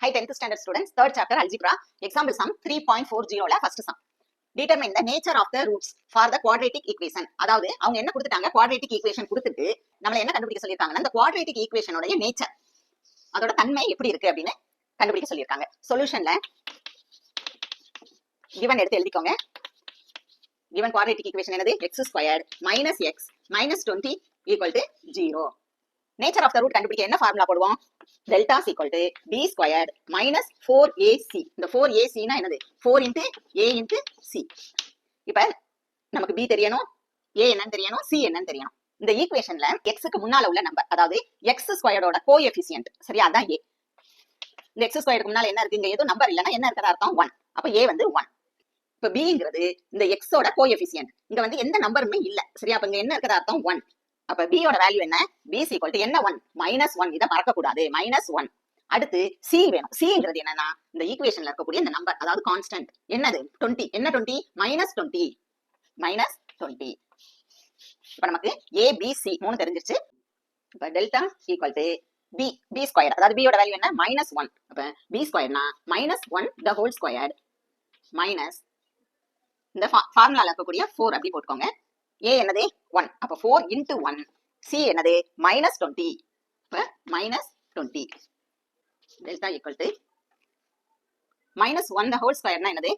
Hi 10th standard students, third chapter algebra, example sum 3.40 ல first sum. Determine the nature of the roots for the quadratic equation. அதாவது அவங்க என்ன கொடுத்துட்டாங்க, quadratic equation கொடுத்துட்டு நம்மள என்ன கண்டுபிடிக்க சொல்லிருக்காங்கன்னா, அந்த quadratic equation உடைய nature, அதோட தன்மை எப்படி இருக்கு அப்படின்னு கண்டுபிடிக்க சொல்லிருக்காங்க. சொல்யூஷன்ல given எடுத்து எழுதிக்கோங்க. given quadratic equation என்னது, x squared minus x minus 20 equal to 0. Nature of the root கண்டுபிடிக்க என்ன ஃபார்முலா போடுவோம், delta equal to b squared minus 4ac. இந்த 4ac னா என்னது, 4 into a into c. இப்ப நமக்கு b தெரியணும், a என்னன்னு தெரியணும், c என்னன்னு தெரியணும். இந்த ஈக்குவேஷன்ல x க்கு முன்னால உள்ள நம்பர், அதாவது x ஸ்கொயர்டோட கோஎஃபிஷியன்ட், சரியா, அதான் a. இந்த x ஸ்கொயருக்கு முன்னால என்ன இருக்கு, இங்க ஏதோ நம்பர் இல்லனா என்ன இருக்கற அர்த்தம் 1. அப்ப a வந்து 1. இப்ப b இந்த x ஓட கோஎஃபிஷியன்ட், இங்க வந்து எந்த நம்பருமே இல்ல, சரியா, அப்ப இங்க என்ன இருக்கற அர்த்தம் 1. அப்ப b யோட வேல்யூ என்ன, b is equal to என்ன 1 -1. இத மறக்க கூடாது, -1. அடுத்து c வேணும். c என்னன்னா இந்த ஈக்குவேஷன்ல இருக்கக்கூடிய இந்த நம்பர், அதாவது கான்ஸ்டன்ட் என்னது 20. என்ன 20, -20. இப்ப நமக்கு a b c மூணு தெரிஞ்சிருச்சு. இப்ப delta equal to b square, அதாவது b யோட வேல்யூ என்ன -1. அப்ப b ஸ்கொயர்னா -1 the whole squared minus இந்த ஃபார்முலால இருக்கக்கூடிய 4 அப்படி போட்டுக்கோங்க. a என்னது 1, அப்ப 4 into 1. c என்னது -20, அப்ப -20. delta equal to -1 the whole square னா என்னது,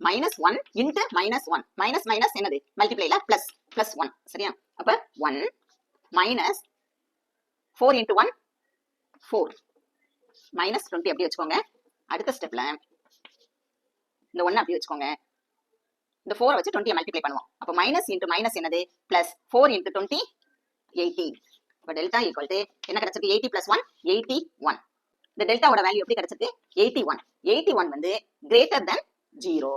-1 into -1. மைனஸ் என்னது, மல்டிப்ளைல பிளஸ் 1, சரியா, அப்ப 1 மைனஸ் 4 into 1 4 -20 அப்படி வச்சுக்கோங்க. அடுத்த ஸ்டெப்ல இந்த 1 அப்படி வச்சுக்கோங்க. இந்த 4 வச்சு 20 மல்டிப்ளை பண்ணுவோம். அப்ப மைனஸ் இன்டு மைனஸ் என்னது, பிளஸ் 4 into 20 80. அப்ப டெல்டா ஈக்குவல் டு என்ன கிடைச்சிருக்கு, 80 plus 1 81. இந்த டெல்டாவோட வேல்யூ எப்படி கிடைச்சிருக்கு, 81. 81 வந்து கிரேட்டர் தென் 0.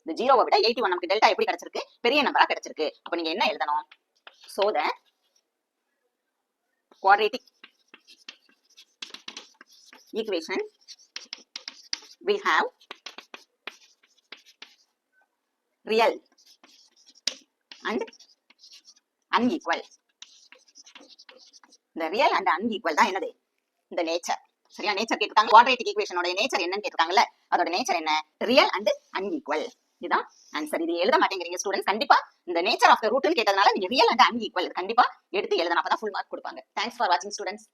இந்த 0வை விட 81 நமக்கு டெல்டா எப்படி கிடைச்சிருக்கு, பெரிய நம்பரா கிடைச்சிருக்கு. அப்ப நீங்க என்ன எழுதணும், so the quadratic equation will have real and unequal. இந்த ரியல் அண்ட் அன்ஈக்குவல் தான் என்னது, இந்த நேச்சர், சரியா. நேச்சர் கேட்டிருக்காங்க, குவாட்ரேட்டிக் ஈக்குவேஷனோட நேச்சர் என்னன்னு கேட்டிருக்காங்கல்ல, அதோட நேச்சர் என்ன, ரியல் அண்ட் அன்ஈக்குவல். இதுதான் ஆன்சர். இது எழுத மாட்டேங்கிறீங்க ஸ்டூடெண்ட்ஸ், கண்டிப்பா இந்த நேச்சர் ஆஃப் த ரூட்னு கேட்டதுனால நீங்க ரியல் அண்ட் அன்ஈக்குவல் கண்டிப்பா எடுத்து எழுதணும், அப்பதான் ஃபுல் மார்க் கொடுப்பாங்க. தேங்க்ஸ் ஃபார் வாட்சிங் ஸ்டூடெண்ட்ஸ்.